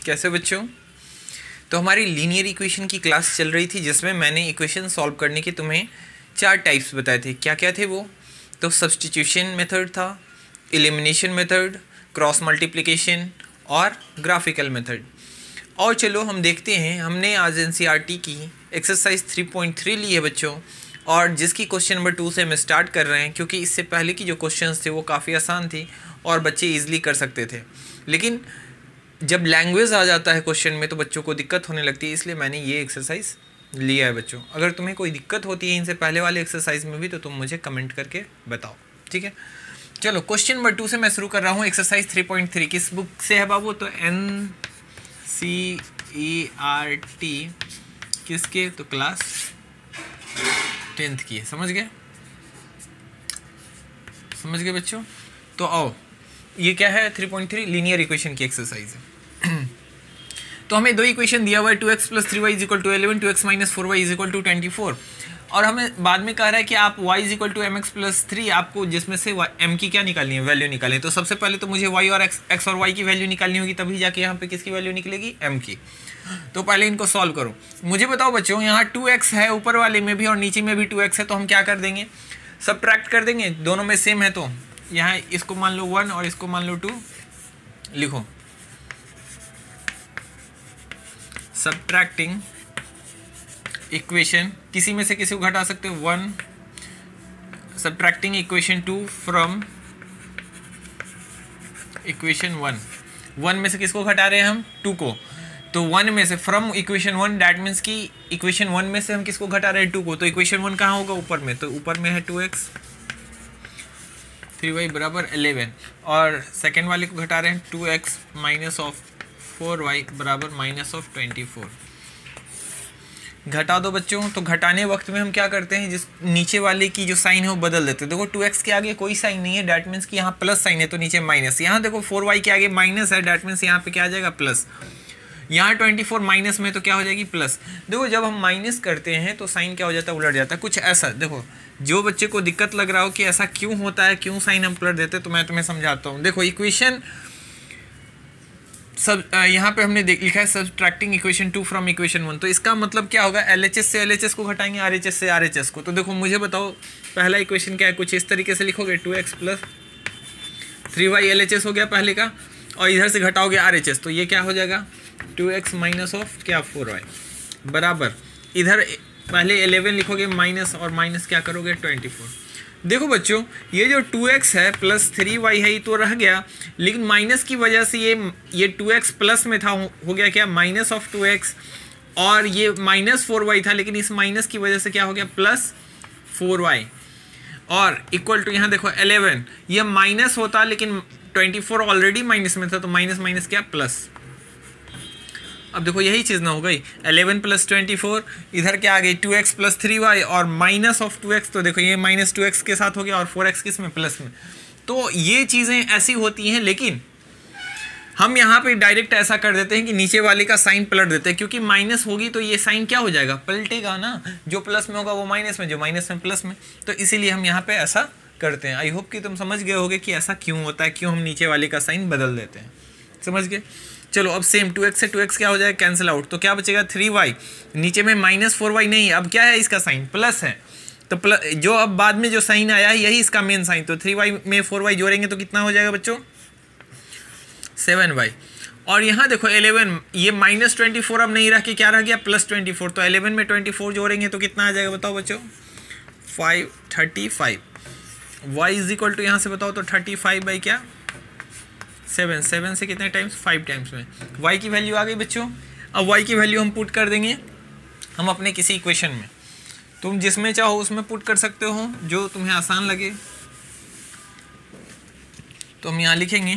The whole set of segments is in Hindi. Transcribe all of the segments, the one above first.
कैसे बच्चों? तो हमारी लीनियर इक्वेशन की क्लास चल रही थी जिसमें मैंने इक्वेशन सॉल्व करने के तुम्हें 4 टाइप्स बताए थे। क्या क्या थे वो? तो सब्स्टिट्यूशन मेथड था, एलिमिनेशन मेथड, क्रॉस मल्टीप्लिकेशन और ग्राफिकल मेथड। और चलो हम देखते हैं, हमने आज एनसीईआरटी की एक्सरसाइज 3.3 ली है बच्चों, और जिसकी क्वेश्चन नंबर 2 से हम स्टार्ट कर रहे हैं, क्योंकि इससे पहले की जो क्वेश्चंस थे वो काफ़ी आसान थी और बच्चे ईजिली कर सकते थे। लेकिन जब लैंग्वेज आ जाता है क्वेश्चन में तो बच्चों को दिक्कत होने लगती है, इसलिए मैंने ये एक्सरसाइज लिया है बच्चों। अगर तुम्हें कोई दिक्कत होती है इनसे पहले वाले एक्सरसाइज में भी तो तुम मुझे कमेंट करके बताओ, ठीक है। चलो क्वेश्चन नंबर 2 से मैं शुरू कर रहा हूँ। एक्सरसाइज 3.3 किस बुक से है बाबू? तो NCERT किसके? तो क्लास 10th की है। समझ गए? समझ गए बच्चों? तो आओ, ये क्या है? 3.3 लीनियर इक्वेशन की एक्सरसाइज है। तो हमें दो इक्वेशन दिया हुआ है, 2x + 3y = 11, 2x - 4y = 24, और हमें बाद में कह रहा है कि आप y = mx + 3, आपको जिसमें से m की क्या निकालनी है? वैल्यू निकालनी है। तो सबसे पहले तो मुझे y और x और y की वैल्यू निकालनी होगी, तभी जाके यहाँ पे किसकी वैल्यू निकलेगी? m की। तो पहले इनको सॉल्व करो। मुझे बताओ बच्चों, यहाँ 2x है ऊपर वाले में भी और नीचे में भी 2x है, तो हम क्या कर देंगे? सबट्रैक्ट कर देंगे, दोनों में सेम है। तो यहाँ इसको मान लो 1 और इसको मान लो 2, लिखो सबट्रैक्टिंग इक्वेशन, किसी में से किसी को घटा सकते हो 1, सबट्रैक्टिंग इक्वेशन 2 फ्रॉम इक्वेशन 1। 1 में से किसको घटा रहे हैं हम? 2 को। तो 1 में से फ्रॉम इक्वेशन 1, दैट मीन्स कि इक्वेशन 1 में से हम किसको घटा रहे हैं? 2 को। तो इक्वेशन 1 कहाँ होगा? ऊपर में। तो ऊपर में है 2x 3y = 11, और सेकेंड वाले को घटा रहे हैं 2x - 4y = -24। घटा दो बच्चों। तो घटाने वक्त में हम क्या करते हैं? जिस नीचे वाले की जो साइन है वो बदल देते हैं। देखो 2x के आगे कोई साइन नहीं है, डैट मीन्स कि यहाँ प्लस साइन है तो नीचे माइनस। यहाँ देखो 4y के आगे माइनस है, डैट मीन्स यहाँ पे क्या आ जाएगा? प्लस। यहाँ 24 माइनस में तो क्या हो जाएगी? प्लस। देखो जब हम माइनस करते हैं तो साइन क्या हो जाता है? उलट जाता है। कुछ ऐसा देखो, जो बच्चे को दिक्कत लग रहा हो कि ऐसा क्यों होता है, क्यों साइन हम पलट देते हैं, तो मैं तुम्हें समझाता हूँ। देखो इक्वेशन सब यहाँ पे हमने लिखा है सबट्रैक्टिंग इक्वेशन 2 फ्रॉम इक्वेशन 1। तो इसका मतलब क्या होगा? LHS से LHS को घटाएंगे, RHS से RHS को। तो देखो मुझे बताओ पहला इक्वेशन क्या है? कुछ इस तरीके से लिखोगे, 2x + 3y LHS हो गया पहले का, और इधर से घटाओगे RHS, तो ये क्या हो जाएगा? 2x - क्या 4y बराबर, इधर पहले 11 लिखोगे माइनस, और माइनस क्या करोगे? 24। देखो बच्चों, ये जो 2x है प्लस 3y है ये तो रह गया, लेकिन माइनस की वजह से ये 2x प्लस में था, हो गया क्या? -2x, और ये -4y था, लेकिन इस माइनस की वजह से क्या हो गया? +4y, और इक्वल टू यहाँ देखो 11, ये माइनस होता लेकिन 24 ऑलरेडी माइनस में था, तो माइनस माइनस क्या? प्लस। अब देखो यही चीज़ ना हो गई, 11 + 24, इधर क्या आ गई? 2x + 3y और -2x, तो देखो ये -2x के साथ हो गया, और 4x किस में? प्लस में। तो ये चीज़ें ऐसी होती हैं, लेकिन हम यहाँ पे डायरेक्ट ऐसा कर देते हैं कि नीचे वाले का साइन पलट देते हैं, क्योंकि माइनस होगी तो ये साइन क्या हो जाएगा? पलटेगा ना। जो प्लस में होगा वो माइनस में, जो माइनस में प्लस में। तो इसीलिए हम यहाँ पे ऐसा करते हैं। आई होप कि तुम समझ गए होगे कि ऐसा क्यों होता है, क्यों हम नीचे वाले का साइन बदल देते हैं। समझ गए? चलो अब सेम 2x से 2x क्या हो जाएगा? Cancel out. तो क्या बचेगा? 3y, नीचे में -4y नहीं, अब क्या है? इसका साइन प्लस है, तो प्लस जो अब बाद में जो साइन आया है यही इसका मेन साइन। तो 3y में 4y जोड़ेंगे तो कितना हो जाएगा बच्चों? 7y। और यहाँ देखो 11, ये -24 अब नहीं रह के क्या रह गया? +24। तो 11 में 24 जोड़ेंगे तो कितना आ जाएगा? बताओ बच्चों। 35। y = यहाँ से बताओ तो 35 / क्या? 7 से कितने टाइम्स? 5 टाइम्स में। y की वैल्यू आ गई बच्चों। अब y की वैल्यू हम पुट कर देंगे हम अपने किसी इक्वेशन में, तुम जिसमें चाहो उसमें पुट कर सकते हो, जो तुम्हें आसान लगे। तो हम यहाँ लिखेंगे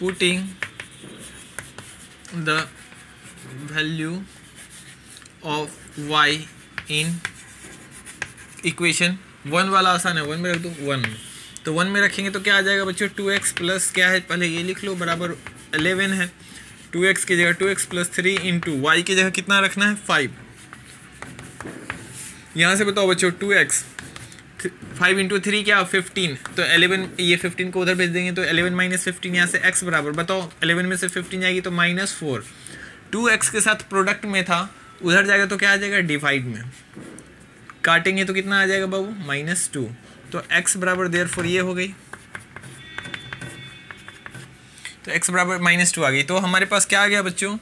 putting the value of y in equation 1 वाला आसान है, 1 में रख दो 1 में। तो 1 में रखेंगे तो क्या आ जाएगा बच्चों? 2x प्लस क्या है? पहले ये लिख लो, बराबर 11 है। 2x की जगह 2x + 3 × y की जगह कितना रखना है? 5। यहाँ से बताओ बच्चों, 2x 5 इंटू 3 क्या 15, तो 11, ये 15 को उधर भेज देंगे तो 11 माइनस 15 यहाँ से x बराबर, बताओ 11 में से 15 जाएगी तो -4, 2x के साथ प्रोडक्ट में था, उधर जाएगा तो क्या आ जाएगा डिवाइड में, काटेंगे तो कितना आ जाएगा बाबू -2, तो x बराबर देयरफॉर ये हो गई, तो x बराबर -2 आ गई। तो हमारे पास क्या आ गया बच्चों,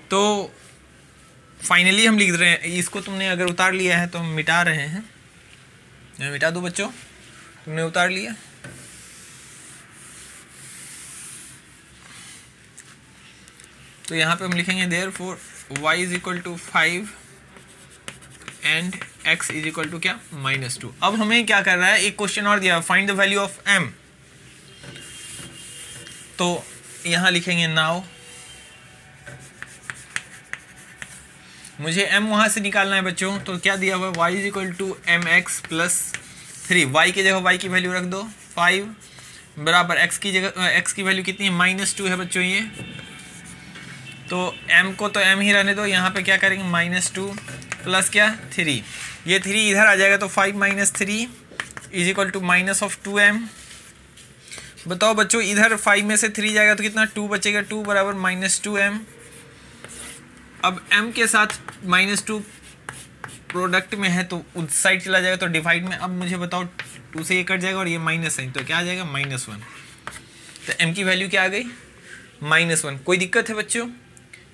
तो फाइनली हम लिख रहे हैं, इसको तुमने अगर उतार लिया है तो हम मिटा रहे हैं, मैं मिटा दूं बच्चों, तुमने उतार लिया, तो यहाँ पे हम लिखेंगे therefore y is equal to 5 and x is equal to क्या -2। अब हमें क्या कर रहा है, एक क्वेश्चन और दिया, find the value of m, तो यहाँ लिखेंगे नाउ मुझे m वहाँ से निकालना है बच्चों, तो क्या दिया हुआ है y is equal to mx plus 3, y की जगह y की वैल्यू रख दो 5 बराबर x की जगह x की वैल्यू कितनी है -2 है बच्चों ये, तो m को तो m ही रहने दो, यहाँ पे क्या करेंगे -2 प्लस क्या 3, ये 3 इधर आ जाएगा तो 5 minus 3 is equal to -2m। बताओ बच्चों इधर 5 में से 3 जाएगा तो कितना 2 बचेगा, 2 बराबर -2m। अब m के साथ -2 प्रोडक्ट में है तो उस साइड चला जाएगा तो डिवाइड में, अब मुझे बताओ 2 से ये कट जाएगा और ये माइनस साइन, तो क्या आ जाएगा -1, तो m की वैल्यू क्या आ गई -1। कोई दिक्कत है बच्चों,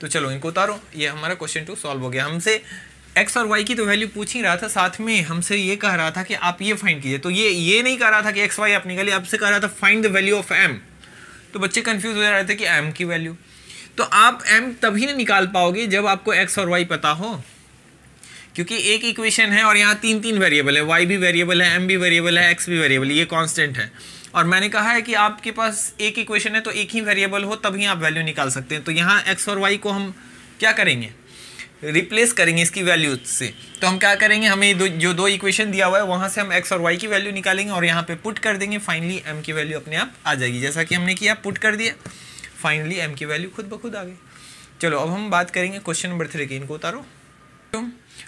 तो चलो इनको उतारो, ये हमारा क्वेश्चन 2 सॉल्व हो गया। हमसे x और y की तो वैल्यू पूछ ही रहा था, साथ में हमसे ये कह रहा था कि आप ये फाइंड कीजिए, तो ये नहीं कह रहा था कि x y आप निकालिए, आपसे कह रहा था find the value of m, तो बच्चे कंफ्यूज हो जा रहे थे कि m की वैल्यू, तो आप m तभी नहीं निकाल पाओगे जब आपको x और y पता हो, क्योंकि एक इक्वेशन है और यहाँ 3 वेरिएबल है, y भी वेरिएबल है, m भी वेरिएबल है, x भी वेरिएबल है, ये कांस्टेंट है, और मैंने कहा है कि आपके पास एक इक्वेशन है तो एक ही वेरिएबल हो तभी आप वैल्यू निकाल सकते हैं। तो यहाँ x और y को हम क्या करेंगे, रिप्लेस करेंगे इसकी वैल्यू से, तो हम क्या करेंगे, हमें जो दो इक्वेशन दिया हुआ है वहाँ से हम x और y की वैल्यू निकालेंगे और यहाँ पे पुट कर देंगे, फाइनली m की वैल्यू अपने आप आ जाएगी, जैसा कि हमने किया पुट कर दिया, फाइनली m की वैल्यू खुद ब खुद आ गई। चलो अब हम बात करेंगे क्वेश्चन नंबर 3 की, इनको उतारो।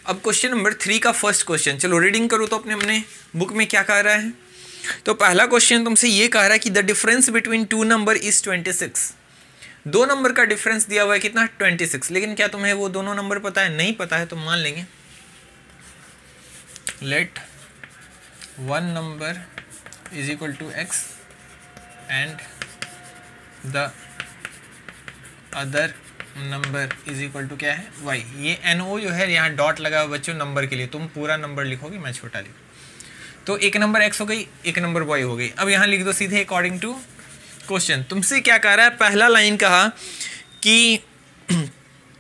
अब क्वेश्चन नंबर 3 का फर्स्ट क्वेश्चन, चलो रीडिंग करो तो अपने बुक में क्या कह रहा है। तो पहला क्वेश्चन तुमसे ये कह रहा है कि the difference between 2 number is 26, 2 number का डिफरेंस दिया हुआ है कितना 26, लेकिन क्या तुम्हें वो दोनों नंबर पता है, नहीं पता है, तो मान लेंगे let 1 number is equal to x and the other number is equal to क्या है y। ये NO जो है यहाँ डॉट लगा हुआ बच्चों नंबर के लिए, तुम पूरा नंबर लिखोगे, मैं छोटा लिखूँ, तो एक नंबर x हो गई, एक नंबर y हो गई। अब यहाँ लिख दो सीधे अकॉर्डिंग टू क्वेश्चन। तुमसे क्या कह रहा है, पहला लाइन कहा कि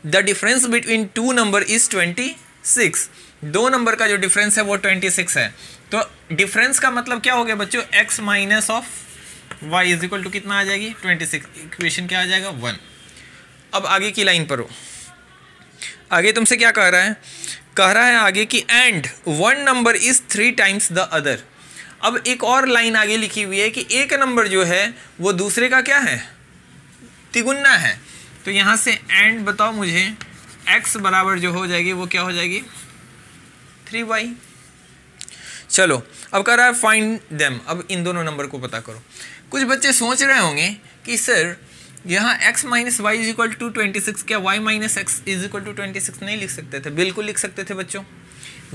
the difference between 2 number is 26, 2 number का जो डिफरेंस है वो 26 है, तो डिफरेंस का मतलब क्या हो गया बच्चों, x minus of y is equal to कितना आ जाएगी 26, इक्वेशन क्या आ जाएगा 1। अब आगे की लाइन पर हो, आगे तुमसे क्या कह रहा है आगे कि and 1 number is 3 times the other. अब एक और लाइन आगे लिखी हुई है कि एक नंबर जो है वो दूसरे का क्या है, तिगुना है, तो यहाँ से एंड बताओ मुझे x बराबर जो हो जाएगी वो क्या हो जाएगी 3y। चलो अब कह रहा है फाइंड देम, अब इन दोनों नंबर को पता करो। कुछ बच्चे सोच रहे होंगे कि सर यहाँ x minus y is equal to 26, क्या y minus x is equal to 26 नहीं लिख सकते थे? बिल्कुल लिख सकते थे बच्चों,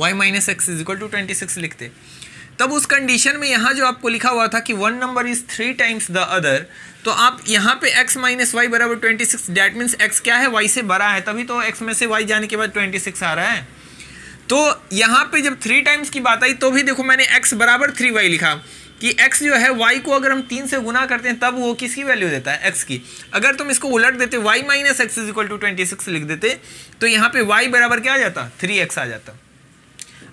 y minus x is equal to 26 लिखते। तब उस कंडीशन में यहाँ जो आपको लिखा हुआ था कि 1 number is 3 times the other, तो आप यहाँ पे x माइनस वाई बराबर 26, डैट मीन्स x क्या है y से बड़ा है, तभी तो x में से y जाने के बाद 26 आ रहा है। तो यहाँ पे जब 3 टाइम्स की बात आई तो भी देखो मैंने x बराबर 3y लिखा कि x जो है y को अगर हम 3 से गुना करते हैं तब वो किसकी वैल्यू देता है, x की। अगर तुम इसको उलट देते y minus x is equal to 26 लिख देते तो यहाँ पे y बराबर क्या आ जाता 3x आ जाता।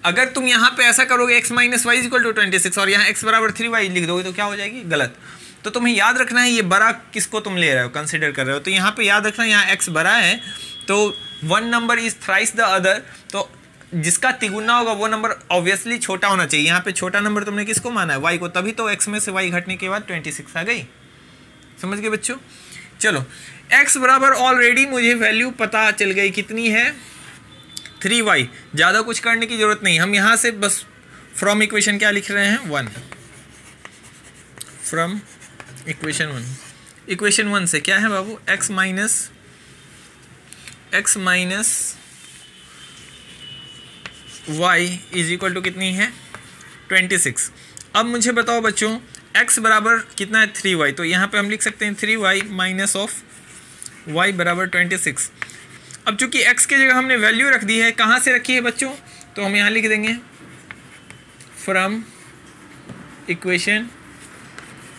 अगर तुम यहाँ पे ऐसा करोगे x minus y is equal to 26 और यहाँ x बराबर 3y लिख दोगे तो क्या हो जाएगी गलत। तो तुम्हें याद रखना है ये बड़ा किसको तुम ले रहे हो, कंसिडर कर रहे हो, तो यहाँ पे याद रखना यहाँ x बड़ा है तो 1 number is thrice the other, तो जिसका तिगुना होगा वो नंबर ऑब्वियसली छोटा होना चाहिए। यहाँ पे छोटा नंबर तुमने किसको माना है y को, तभी तो x में से y घटने के बाद 26 आ गई। समझ गए बच्चों। चलो x बराबर ऑलरेडी मुझे वैल्यू पता चल गई कितनी है 3y, ज़्यादा कुछ करने की ज़रूरत नहीं, हम यहाँ से बस फ्रॉम इक्वेशन क्या लिख रहे हैं 1, फ्रॉम इक्वेशन 1, इक्वेशन 1 से क्या है बाबू x minus y is equal to कितनी है 26। अब मुझे बताओ बच्चों x बराबर कितना है 3y, तो यहाँ पे हम लिख सकते हैं 3y माइनस ऑफ y बराबर 26। अब चूंकि x की जगह हमने वैल्यू रख दी है, कहाँ से रखी है बच्चों, तो हम यहाँ लिख देंगे फ्रॉम इक्वेशन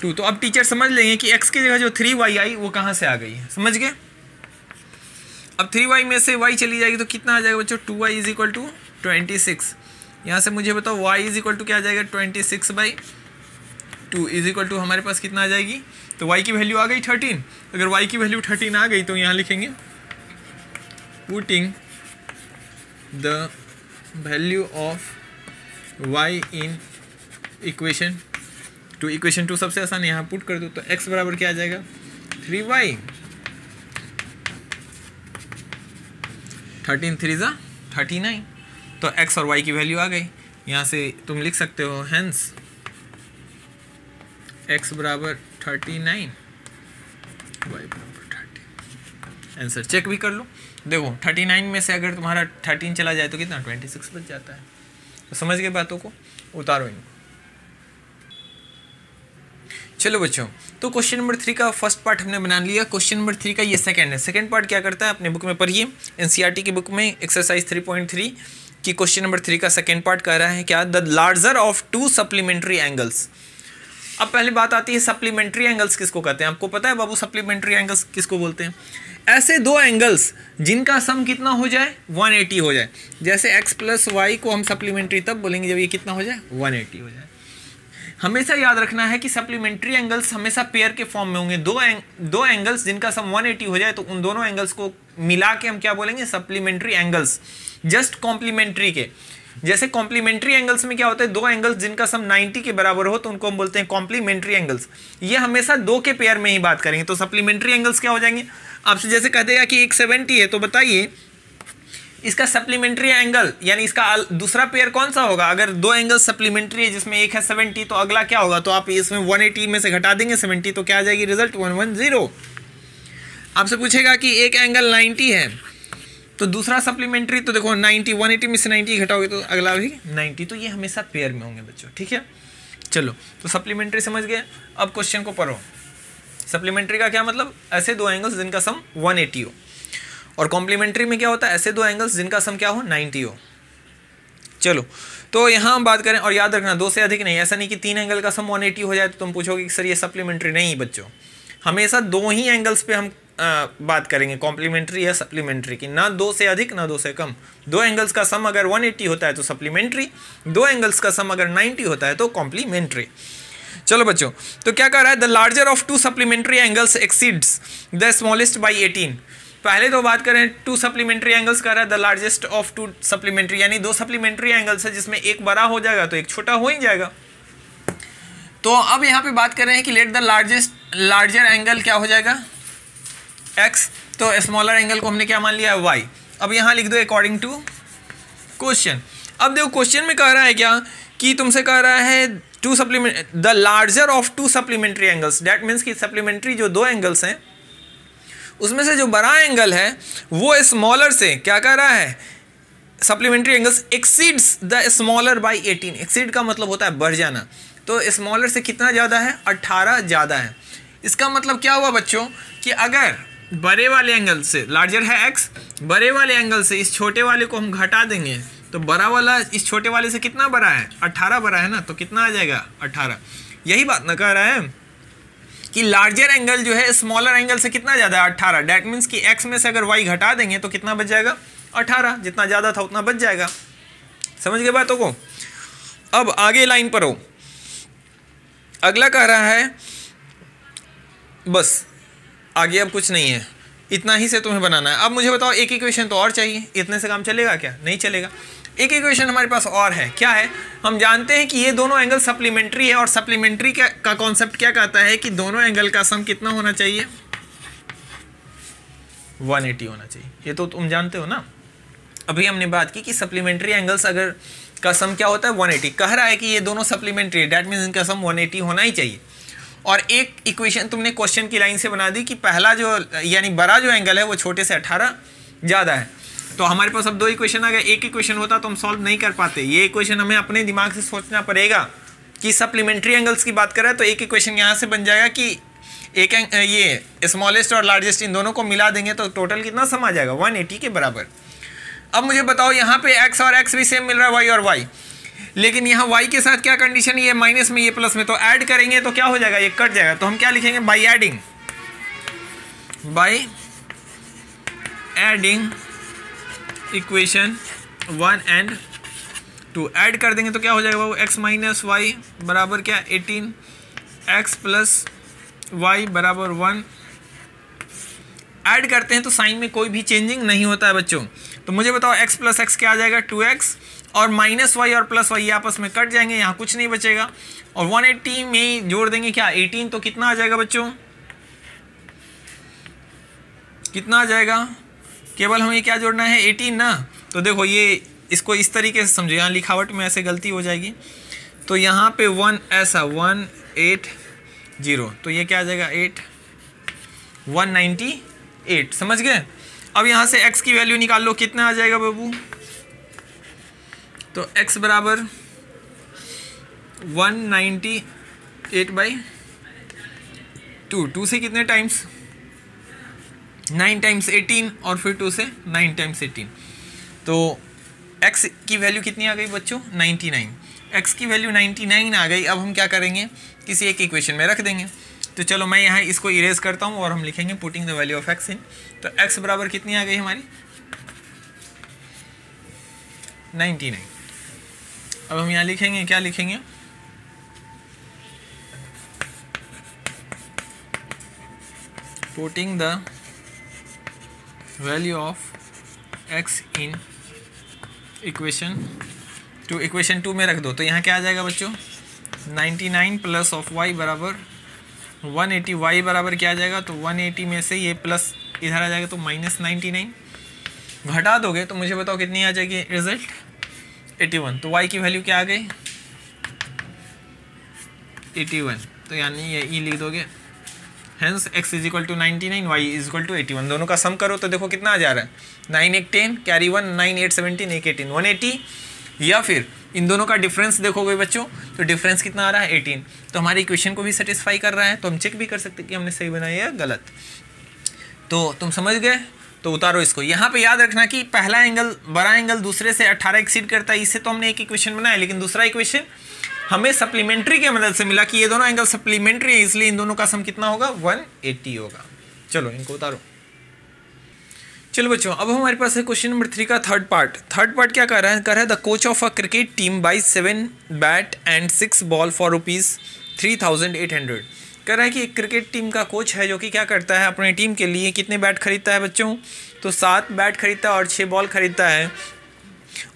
2। तो अब टीचर समझ लेंगे कि x की जगह जो 3y आई वो कहाँ से आ गई है, समझ गए। अब 3y में से y चली जाएगी तो कितना आ जाएगा बच्चों 2y इज इक्वल टू 26। यहाँ से मुझे बताओ y इज इक्वल टू क्या आ जाएगा 26/2 इज इक्वल टू हमारे पास कितना आ जाएगी, तो y की वैल्यू आ गई 13। अगर y की वैल्यू 13 आ गई तो यहाँ लिखेंगे putting the value of y in equation 2। Equation 2 सबसे आसान, यहाँ पुट कर दो तो x बराबर क्या आ जाएगा 3y, 13 3 ज़ा 39, तो x और y की वैल्यू आ गई। यहाँ से तुम लिख सकते हो हेंस x बराबर 39 y बराबर 30। आंसर चेक भी कर लो, देखो 39 में से अगर तुम्हारा 13 चला जाए तो कितना 26 बच जाता है। तो समझ गए बातों को, उतारो इनको। चलो बच्चों, तो क्वेश्चन नंबर 3 का फर्स्ट पार्ट हमने बना लिया। क्वेश्चन नंबर 3 का ये सेकंड है। सेकंड पार्ट क्या करता है अपने बुक में पढ़िए, एनसीईआरटी की बुक में एक्सरसाइज 3.3 की क्वेश्चन नंबर 3 का सेकंड पार्ट कह रहा है क्या, the larger of 2 supplementary angles. अब पहले बात आती है सप्लीमेंट्री एंगल्स किसको कहते हैं, आपको पता है बाबू सप्लीमेंट्री एंगल्स किसको बोलते हैं। ऐसे दो एंगल्स जिनका सम कितना हो जाए 180 हो जाए। जैसे x प्लस वाई को हम सप्लीमेंट्री तब बोलेंगे जब ये कितना हो जाए 180 हो जाए। हमेशा याद रखना है कि सप्लीमेंट्री एंगल्स हमेशा पेयर के फॉर्म में होंगे। दो एंगल्स जिनका सम 180 हो जाए तो उन दोनों एंगल्स को मिला के हम क्या बोलेंगे सप्लीमेंट्री एंगल्स, जस्ट कॉम्प्लीमेंट्री के। जैसे कॉम्प्लीमेंट्री एंगल्स में क्या होता है, दो एंगल्स जिनका सम 90 के बराबर हो तो उनको हम बोलते हैं कॉम्प्लीमेंट्री एंगल्स। ये हमेशा दो के पेयर में ही बात करेंगे। तो सप्लीमेंट्री एंगल्स क्या हो जाएंगे, आपसे जैसे कह देगा कि एक 70 है तो बताइए इसका सप्लीमेंट्री एंगल यानी इसका दूसरा पेयर कौन सा होगा। अगर दो एंगल सप्लीमेंट्री है जिसमें एक है 70 तो अगला क्या होगा, तो आप इसमें 180 में से घटा देंगे 70 तो क्या आ जाएगी रिजल्ट 110। आपसे पूछेगा कि एक एंगल 90 है तो दूसरा सप्लीमेंट्री, तो देखो 90 180 में से 90 घटाओगे तो अगला भी 90। तो ये हमेशा पेयर में होंगे बच्चों, ठीक है। चलो तो सप्लीमेंट्री समझ गए। अब क्वेश्चन को पढ़ो। सप्लीमेंट्री का क्या मतलब, ऐसे दो एंगल्स जिनका सम 180 हो। और कॉम्प्लीमेंट्री में क्या होता है, ऐसे दो एंगल्स जिनका सम क्या हो 90 हो। चलो तो यहाँ हम बात करें, और याद रखना दो से अधिक नहीं। ऐसा नहीं कि 3 एंगल का सम 180 हो जाए तो तुम पूछोगे कि सर ये सप्लीमेंट्री। नहीं बच्चों, हमेशा दो ही एंगल्स पे हम बात करेंगे, कॉम्प्लीमेंट्री या सप्लीमेंट्री की, ना दो से अधिक ना दो से कम। दो एंगल्स का सम अगर 180 होता है तो सप्लीमेंट्री, दो एंगल्स का सम अगर 90 होता है तो कॉम्प्लीमेंट्री। चलो बच्चों, तो क्या कह रहा है, the larger of 2 supplementary angles exceeds the smallest by 18। पहले तो बात करें 2 सप्लीमेंट्री एंगल्स का रहा है द लार्जेस्ट ऑफ 2 सप्लीमेंट्री, यानी 2 सप्लीमेंट्री एंगल्स है जिसमें एक बड़ा हो जाएगा तो एक छोटा हो ही जाएगा। तो अब यहाँ पे बात कर रहे हैं कि लेट द लार्जर एंगल क्या हो जाएगा x, तो स्मॉलर एंगल को हमने क्या मान लिया y। अब यहाँ लिख दो अकॉर्डिंग टू क्वेश्चन। अब देखो क्वेश्चन में कह रहा है क्या कि तुमसे कह रहा है the larger of 2 supplementary angles, that means कि सप्लीमेंट्री जो दो एंगल्स हैं उसमें से जो बड़ा एंगल है वो स्मॉलर से क्या कह रहा है, supplementary angles exceeds the smaller by 18। Exceed का मतलब होता है बढ़ जाना, तो स्मॉलर से कितना ज़्यादा है 18 ज़्यादा है। इसका मतलब क्या हुआ बच्चों कि अगर बड़े वाले एंगल से, लार्जर है x, बड़े वाले एंगल से इस छोटे वाले को हम घटा देंगे तो बड़ा वाला इस छोटे वाले से कितना बड़ा है 18 बड़ा है ना, तो कितना आ जाएगा 18। यही बात ना कह रहा है कि लार्जर एंगल जो है स्मॉलर एंगल से कितना ज़्यादा है 18। डैट मीन्स कि x में से अगर y घटा देंगे तो कितना बच जाएगा 18, जितना ज़्यादा था उतना बच जाएगा। समझ गए बातों को। अब आगे लाइन पर हो, अगला कह रहा है बस आगे अब कुछ नहीं है, इतना ही से तुम्हें बनाना है। अब मुझे बताओ एक इक्वेशन तो और चाहिए, इतने से काम चलेगा क्या, नहीं चलेगा। एक इक्वेशन हमारे पास और है, क्या है, हम जानते हैं कि ये दोनों एंगल सप्लीमेंट्री है और सप्लीमेंट्री का कॉन्सेप्ट क्या कहता है कि दोनों एंगल का सम कितना होना चाहिए 180 होना चाहिए। ये तो तुम जानते हो ना। अभी हमने बात की कि सप्लीमेंट्री एंगल्स अगर का सम क्या होता है 180। कह रहा है कि ये दोनों सप्लीमेंट्री है, डैट मीन्स इनका सम 180 होना ही चाहिए। और एक इक्वेशन तुमने क्वेश्चन की लाइन से बना दी कि पहला जो यानी बड़ा जो एंगल है वो छोटे से 18 ज़्यादा है। तो हमारे पास अब दो इक्वेशन आ गए। एक इक्वेशन होता तो हम सॉल्व नहीं कर पाते, ये इक्वेशन हमें अपने दिमाग से सोचना पड़ेगा कि सप्लीमेंट्री एंगल्स की बात करें तो एक इक्वेशन यहाँ से बन जाएगा कि एक ये स्मॉलेस्ट और लार्जेस्ट इन दोनों को मिला देंगे तो टोटल कितना सम आ जाएगा 180 के बराबर। अब मुझे बताओ यहाँ पे x और x भी सेम मिल रहा है, y और y, लेकिन यहाँ y के साथ क्या कंडीशन, ये माइनस में ये प्लस में, तो ऐड करेंगे तो क्या हो जाएगा, ये कट जाएगा। तो हम क्या लिखेंगे, by adding equation 1 and 2 add कर देंगे तो क्या हो जाएगा वो x माइनस वाई बराबर क्या 18, x प्लस वाई बराबर 1। ऐड करते हैं तो साइन में कोई भी चेंजिंग नहीं होता है बच्चों। तो मुझे बताओ x प्लस एक्स क्या आ जाएगा 2x, और माइनस वाई और प्लस वाई आपस में कट जाएंगे, यहाँ कुछ नहीं बचेगा। और 180 में जोड़ देंगे क्या 18, तो कितना आ जाएगा बच्चों, कितना आ जाएगा, केवल हमें क्या जोड़ना है 18 ना। तो देखो ये इसको इस तरीके से समझो, यहाँ लिखावट में ऐसे गलती हो जाएगी। तो यहाँ पे 1 ऐसा 180, तो ये क्या आ जाएगा 198, समझ गए। अब यहाँ से x की वैल्यू निकाल लो, कितना आ जाएगा बाबू, तो x बराबर 198/2, 2 से कितने टाइम्स 9 टाइम्स 18 और फिर 2 से 9 टाइम्स 18, तो x की वैल्यू कितनी आ गई बच्चों 99। x की वैल्यू 99 आ गई। अब हम क्या करेंगे, किसी एक इक्वेशन में रख देंगे। तो चलो मैं यहाँ इसको इरेज करता हूँ और हम लिखेंगे putting the value of x इन। तो x बराबर कितनी आ गई हमारी 99। अब हम यहाँ लिखेंगे, क्या लिखेंगे, putting the value of x in equation 2, equation 2 में रख दो। तो यहाँ क्या आ जाएगा बच्चों 99 प्लस ऑफ y बराबर 180, y बराबर क्या आ जाएगा, तो 180 में से ये प्लस इधर आ जाएगा तो माइनस 99, घटा दोगे तो मुझे बताओ कितनी आ जाएगी रिजल्ट 81। तो y की वैल्यू क्या आ गई 81, तो यानी ये ई लिख दोगे, hence x is equal to 99, y is equal to 81। दोनों का सम करो तो देखो कितना आ जा रहा है 9 1 10 कैरी 1 9 8 17 1 18 180, या फिर इन दोनों का डिफरेंस देखोगे बच्चों तो डिफरेंस कितना आ रहा है 18। तो हमारी इक्वेशन को भी सेटिस्फाई कर रहा है, तो हम चेक भी कर सकते हैं कि हमने सही बनाया या गलत। तो तुम समझ गए, तो उतारो इसको। यहाँ पे याद रखना कि पहला एंगल बड़ा एंगल दूसरे से 18 एक्सीड करता है, इससे तो हमने एक इक्वेशन बनाया, लेकिन दूसरा इक्वेशन हमें सप्लीमेंट्री की मदद से मिला कि ये दोनों एंगल सप्लीमेंट्री है, इसलिए इन दोनों का सम कितना होगा 180 होगा। चलो इनको उतारो। चलो बच्चों अब हमारे पास है क्वेश्चन नंबर 3 का थर्ड पार्ट। थर्ड पार्ट क्या कर रहा है, the coach of a cricket team by 7 bat and 6 ball for ₹3,800। कह रहा है कि एक क्रिकेट टीम का कोच है जो कि क्या करता है, अपने टीम के लिए कितने बैट खरीदता है बच्चों, तो 7 बैट खरीदता है और 6 बॉल खरीदता है,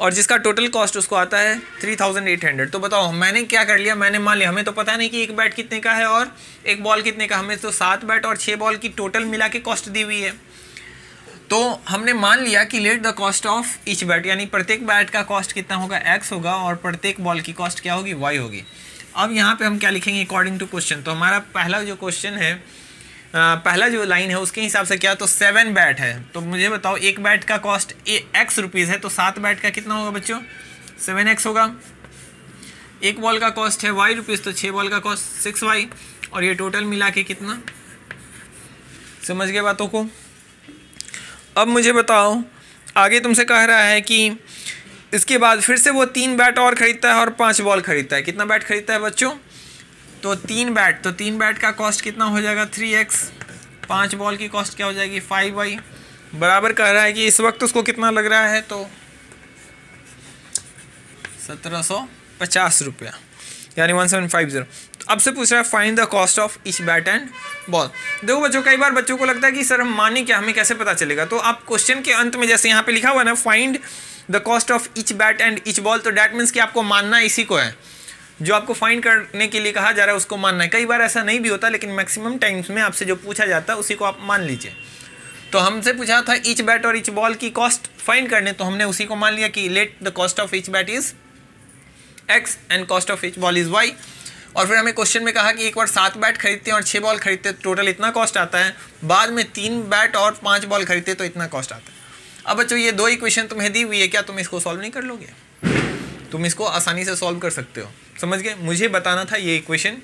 और जिसका टोटल कॉस्ट उसको आता है 3,800। तो बताओ मैंने क्या कर लिया, मैंने मान लिया, हमें तो पता नहीं कि एक बैट कितने का है और एक बॉल कितने का, हमें तो 7 बैट और 6 बॉल की टोटल मिला के कॉस्ट दी हुई है। तो हमने मान लिया कि let the cost of each bat, यानी प्रत्येक बैट का कॉस्ट कितना होगा x होगा और प्रत्येक बॉल की कॉस्ट क्या होगी y होगी। अब यहाँ पे हम क्या लिखेंगे अकॉर्डिंग टू क्वेश्चन। तो हमारा पहला जो क्वेश्चन है, पहला जो लाइन है उसके हिसाब से क्या, तो 7 बैट है। तो मुझे बताओ एक बैट का कॉस्ट x रुपीज़ है, तो 7 बैट का कितना होगा बच्चों 7x होगा। एक बॉल का कॉस्ट है y रुपीज़, तो 6 बॉल का कॉस्ट 6y, और ये टोटल मिला के कितना, समझ गए बातों को। अब मुझे बताओ आगे तुमसे कह रहा है कि इसके बाद फिर से वो 3 बैट और ख़रीदता है और 5 बॉल ख़रीदता है। कितना बैट ख़रीदता है बच्चों, तो 3 बैट, तो 3 बैट का कॉस्ट कितना हो जाएगा 3x, 5 बॉल की कॉस्ट क्या हो जाएगी 5y, बराबर कह रहा है कि इस वक्त उसको कितना लग रहा है, तो 1750 रुपया, यानी 1750। तो अब से पूछ रहा है find the cost of each bat and ball. देखो बच्चों कई बार बच्चों को लगता है कि सर हम माने क्या, हमें कैसे पता चलेगा। तो आप क्वेश्चन के अंत में जैसे यहाँ पे लिखा हुआ है ना find the cost of each bat and each ball, तो डैट मीन्स कि आपको मानना इसी को है, जो आपको फाइंड करने के लिए कहा जा रहा है उसको मानना है। कई बार ऐसा नहीं भी होता, लेकिन मैक्सिमम टाइम्स में आपसे जो पूछा जाता है उसी को आप मान लीजिए। तो हमसे पूछा था ईच बैट और ईच बॉल की कॉस्ट फाइंड करने, तो हमने उसी को मान लिया कि let the cost of each bat is x and cost of each ball is y। और फिर हमें क्वेश्चन में कहा कि एक बार 7 बैट खरीदते हैं और 6 बॉल खरीदते हैं, टोटल इतना कॉस्ट आता है। बाद में 3 बैट और 5 बॉल खरीदते हैं तो इतना कॉस्ट आता है। अब बच्चों ये 2 इक्वेशन तुम्हें दी हुई है, क्या तुम इसको सॉल्व नहीं कर लोगे? तुम इसको आसानी से सॉल्व कर सकते हो, समझ गए? मुझे बताना था ये इक्वेशन।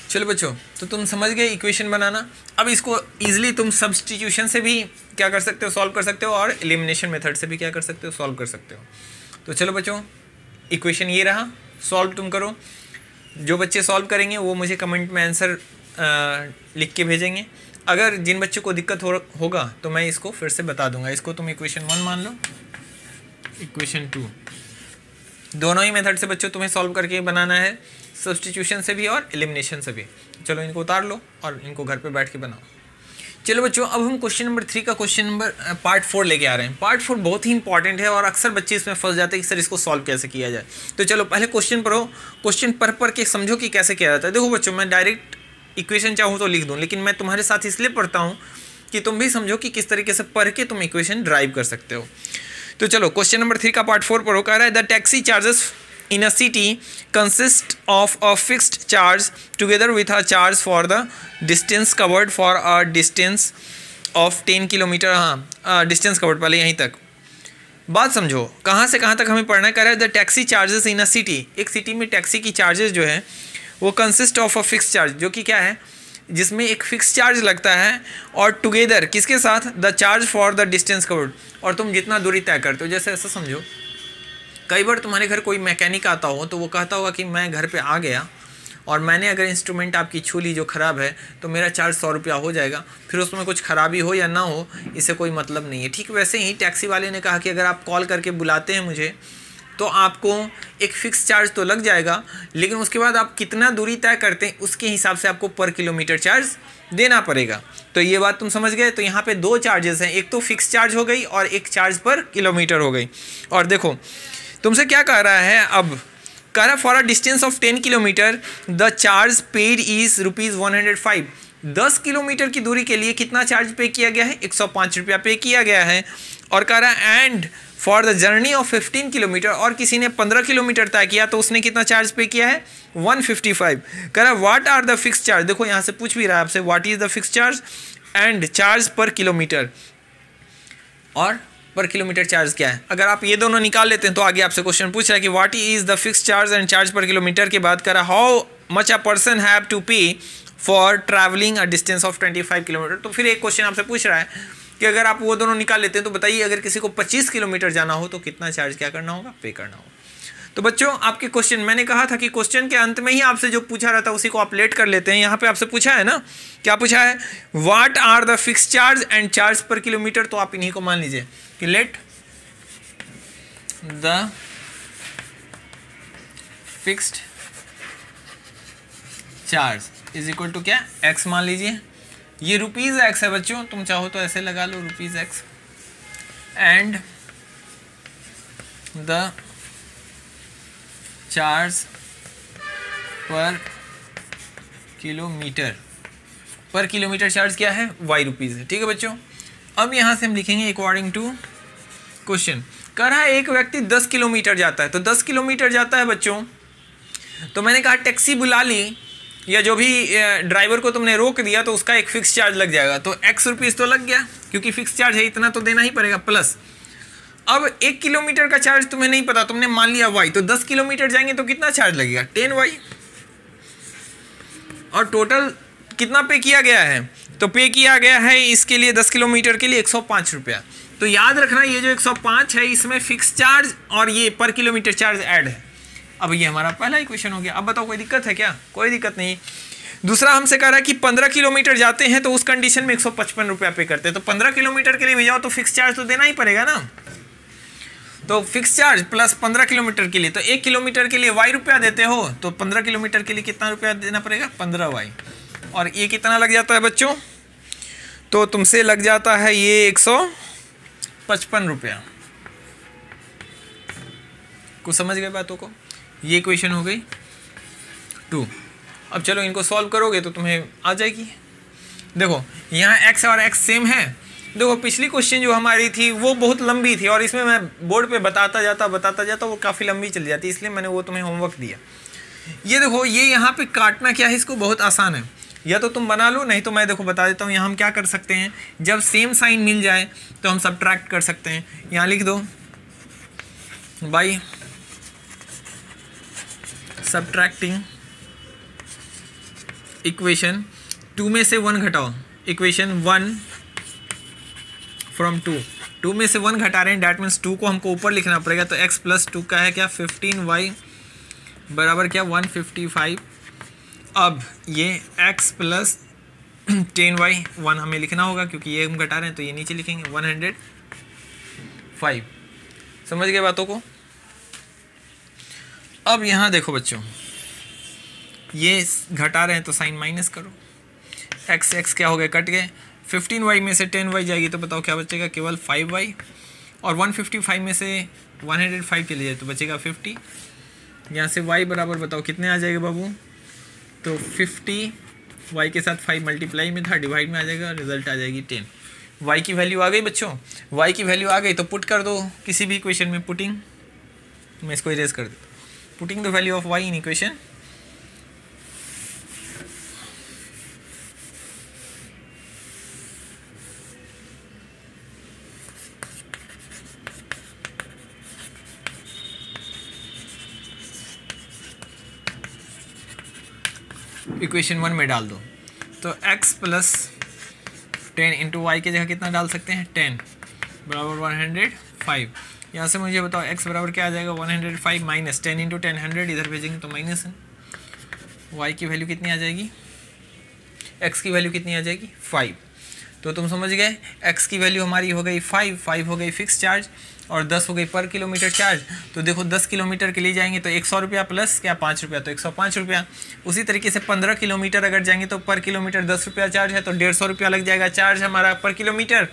चलो बच्चों, तो तुम समझ गए इक्वेशन बनाना। अब इसको ईजिली तुम सब्स्टिट्यूशन से भी क्या कर सकते हो, सॉल्व कर सकते हो, और एलिमिनेशन मेथड से भी क्या कर सकते हो, सॉल्व कर सकते हो। तो चलो बच्चों, इक्वेशन ये रहा, सॉल्व तुम करो। जो बच्चे सॉल्व करेंगे वो मुझे कमेंट में आंसर लिख के भेजेंगे। अगर जिन बच्चों को दिक्कत होगा तो मैं इसको फिर से बता दूंगा। इसको तुम इक्वेशन 1 मान लो, इक्वेशन 2, दोनों ही मेथड से बच्चों तुम्हें सॉल्व करके बनाना है, सब्स्टिट्यूशन से भी और एलिमिनेशन से भी। चलो इनको उतार लो और इनको घर पे बैठ के बनाओ। चलो बच्चों, अब हम क्वेश्चन नंबर 3 का क्वेश्चन नंबर पार्ट 4 लेके आ रहे हैं। पार्ट 4 बहुत ही इंपॉर्टेंट है और अक्सर बच्चे इसमें फंस जाते हैं कि सर इसको सॉल्व कैसे किया जाए। तो चलो पहले क्वेश्चन पढ़ो, क्वेश्चन पढ़ के समझो कि कैसे किया जाता है। देखो बच्चों, मैं डायरेक्ट इक्वेशन चाहूँ तो लिख दूँ, लेकिन मैं तुम्हारे साथ इसलिए पढ़ता हूँ कि तुम भी समझो कि किस तरीके से पढ़ के तुम इक्वेशन ड्राइव कर सकते हो। तो चलो क्वेश्चन नंबर 3 का पार्ट 4 पढ़ो। कह रहा है the taxi charges in a city consist of a fixed charge together with a charge for the distance covered for a distance of 10 kilometre. हाँ, डिस्टेंस कवर्ड, पहले यहीं तक बात समझो, कहाँ से कहाँ तक हमें पढ़ना कर रहा है। The taxi charges in a city, एक सिटी में टैक्सी की चार्जेस जो है वो consist of a fix charge, जो कि क्या है, जिसमें एक फिक्स चार्ज लगता है, और टुगेदर किसके साथ, the charge for the distance covered, और तुम जितना दूरी तय करते हो। जैसे ऐसा समझो, कई बार तुम्हारे घर कोई मैकेनिक आता हो तो वो कहता होगा कि मैं घर पे आ गया और मैंने अगर इंस्ट्रूमेंट आपकी छू ली जो ख़राब है तो मेरा चार्ज 100 रुपया हो जाएगा, फिर उसमें कुछ खराबी हो या ना हो इससे कोई मतलब नहीं है। ठीक वैसे ही टैक्सी वाले ने कहा कि अगर आप कॉल करके बुलाते हैं मुझे तो आपको एक फ़िक्स चार्ज तो लग जाएगा, लेकिन उसके बाद आप कितना दूरी तय करते हैं उसके हिसाब से आपको पर किलोमीटर चार्ज देना पड़ेगा। तो ये बात तुम समझ गए। तो यहाँ पे 2 चार्जेस हैं, एक तो फिक्स चार्ज हो गई और एक चार्ज पर किलोमीटर हो गई। और देखो तुमसे क्या कह रहा है, अब कह रहा for a distance of 10 kilometre the charge paid is ₹105। 10 kilometre की दूरी के लिए कितना चार्ज पे किया गया है, 105 रुपया पे किया गया है। और कह रहा है and for the journey of 15 kilometre, और किसी ने 15 किलोमीटर तय किया तो उसने कितना चार्ज पे किया है, 155। कह रहा what are the fix charge, देखो यहाँ से पूछ भी रहा है आपसे what is the fix charge and charge per kilometer, और पर किलोमीटर चार्ज क्या है। अगर आप ये दोनों निकाल लेते हैं तो आगे आपसे क्वेश्चन पूछ रहा है कि what is the fix charge and charge per kilometre के बाद करा how much a person have to pay for travelling a distance of 25 kilometre. तो फिर एक क्वेश्चन आपसे पूछ रहा है कि अगर आप वो दोनों निकाल लेते हैं तो बताइए अगर किसी को 25 किलोमीटर जाना हो तो कितना चार्ज क्या करना होगा, पे करना होगा। तो बच्चों आपके क्वेश्चन, मैंने कहा था कि क्वेश्चन के अंत में ही आपसे जो पूछा रहता है उसी को आप लेट कर लेते हैं। यहाँ पे आपसे पूछा है ना, क्या पूछा है, what are the fix charge and charge per kilometer, तो आप इन्हीं को मान लीजिए कि let the fixed charge is equal to क्या, एक्स मान लीजिए। ये रुपीज एक्स है बच्चों, तुम चाहो तो ऐसे लगा लो rupees x, and the charge per kilometre, per kilometre charge क्या है, वाई रुपीज़ है। ठीक है बच्चों, अब यहाँ से हम लिखेंगे अकॉर्डिंग टू क्वेश्चन। कह रहा है एक व्यक्ति 10 किलोमीटर जाता है, तो 10 किलोमीटर जाता है बच्चों, तो मैंने कहा टैक्सी बुला ली या जो भी ड्राइवर को तुमने रोक दिया तो उसका एक फिक्स चार्ज लग जाएगा, तो एक्स रुपीज़ तो लग गया क्योंकि फिक्स चार्ज है, इतना तो देना ही पड़ेगा। प्लस अब 1 किलोमीटर का चार्ज तुम्हें नहीं पता, तुमने मान लिया वाई, तो 10 किलोमीटर जाएंगे तो कितना चार्ज लगेगा, 10 वाई। और टोटल कितना पे किया गया है, तो पे किया गया है इसके लिए 10 किलोमीटर के लिए 105 रुपया। तो याद रखना ये जो 105 है इसमें फिक्स चार्ज और ये पर किलोमीटर चार्ज ऐड है। अब ये हमारा पहला इक्वेशन हो गया। अब बताओ कोई दिक्कत है क्या, कोई दिक्कत नहीं। दूसरा हमसे कह रहा है कि 15 किलोमीटर जाते हैं तो उस कंडीशन में 155 रुपया पे करते हैं, तो 15 किलोमीटर के लिए भी जाओ तो फिक्स चार्ज तो देना ही पड़ेगा ना, तो फिक्स चार्ज प्लस 15 किलोमीटर के लिए, तो 1 किलोमीटर के लिए वाई रुपया देते हो तो 15 किलोमीटर के लिए कितना रुपया देना पड़ेगा, 15 वाई। और ये कितना लग जाता है बच्चों, तो तुमसे लग जाता है ये 155 रुपया। कुछ समझ गए बातों को, ये इक्वेशन हो गई 2। अब चलो इनको सॉल्व करोगे तो तुम्हें आ जाएगी। देखो यहाँ x और x सेम है, देखो पिछली क्वेश्चन जो हमारी थी वो बहुत लंबी थी और इसमें मैं बोर्ड पे बताता जाता वो काफ़ी लंबी चली जाती, इसलिए मैंने वो तुम्हें होमवर्क दिया। ये देखो ये यहाँ पे काटना क्या है, इसको बहुत आसान है, या तो तुम बना लो, नहीं तो मैं देखो बता देता हूँ। यहाँ हम क्या कर सकते हैं, जब सेम साइन मिल जाए तो हम सबट्रैक्ट कर सकते हैं। यहाँ लिख दो बाई सबट्रैक्टिंग इक्वेशन 2 में से 1 घटाओ, इक्वेशन 1 फ्रॉम 2 में से 1 घटा रहे हैं, डैट मीन्स 2 को हमको ऊपर लिखना पड़ेगा। तो x + 2 का है क्या 15y बराबर क्या 155। अब ये x + 10y 1 हमें लिखना होगा क्योंकि ये हम घटा रहे हैं, तो ये नीचे लिखेंगे 105। समझ गए बातों को। अब यहाँ देखो बच्चों, ये घटा रहे हैं तो साइन माइनस करो, x क्या हो गए कट गए, 15y में से 10y जाएगी तो बताओ क्या बचेगा, केवल 5y, और 155 में से 105 चले जाए तो बचेगा 50। यहाँ से y बराबर बताओ कितने आ जाएगा बाबू, तो 50 y के साथ 5 मल्टीप्लाई में था, डिवाइड में आ जाएगा, रिजल्ट आ जाएगी 10। y की वैल्यू आ गई बच्चों, y की वैल्यू आ गई तो पुट कर दो किसी भी इक्वेशन में, पुटिंग, मैं इसको इरेज कर देता हूँ, putting the value of y in equation. Equation 1 में डाल दो, तो x + 10 इंटू वाई की जगह कितना डाल सकते हैं 10 बराबर 105। यहाँ से मुझे बताओ x बराबर क्या आ जाएगा 105 माइनस 10 इंटू 10 100, इधर भेजेंगे तो माइनस है। y की वैल्यू कितनी आ जाएगी, x की वैल्यू कितनी आ जाएगी 5। तो तुम समझ गए, x की वैल्यू हमारी हो गई 5 हो गई फिक्स चार्ज और 10 हो गई पर किलोमीटर चार्ज। तो देखो 10 किलोमीटर के लिए जाएंगे तो 100 रुपया प्लस क्या 5 रुपया, तो 105 रुपया। उसी तरीके से 15 किलोमीटर अगर जाएंगे तो पर किलोमीटर 10 रुपया चार्ज है, तो 150 रुपया लग जाएगा चार्ज हमारा पर किलोमीटर,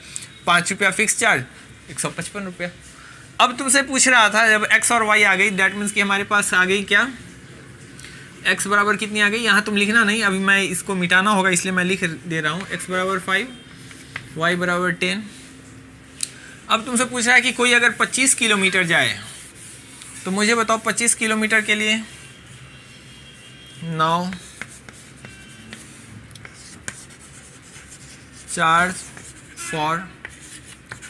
5 रुपया फिक्स चार्ज, 155 रुपया। अब तुमसे पूछ रहा था जब x और y आ गई, दैट मीन्स कि हमारे पास आ गई क्या x बराबर कितनी आ गई, यहाँ तुम लिखना नहीं, अभी मैं इसको मिटाना होगा इसलिए मैं लिख दे रहा हूँ, x बराबर 5 y बराबर 10। अब तुमसे पूछ रहा है कि कोई अगर 25 किलोमीटर जाए तो मुझे बताओ 25 किलोमीटर के लिए नाउ चार्ज फॉर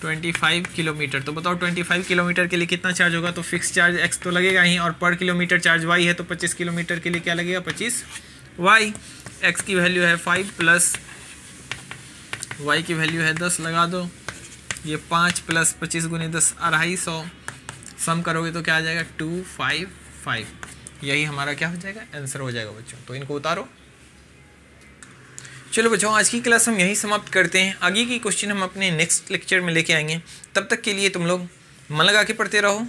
25 किलोमीटर, तो बताओ 25 किलोमीटर के लिए कितना चार्ज होगा, तो फिक्स चार्ज x तो लगेगा ही, और पर किलोमीटर चार्ज y है, तो 25 किलोमीटर के लिए क्या लगेगा 25y। x की वैल्यू है 5 प्लस y की वैल्यू है 10 लगा दो, ये 5 + 25 × 10 250, सम करोगे तो क्या आ जाएगा 255। यही हमारा क्या हो जाएगा आंसर हो जाएगा बच्चों। तो इनको उतारो। चलो बच्चों आज की क्लास हम यही समाप्त करते हैं, आगे की क्वेश्चन हम अपने नेक्स्ट लेक्चर में लेके आएंगे। तब तक के लिए तुम लोग मन लगा के पढ़ते रहो।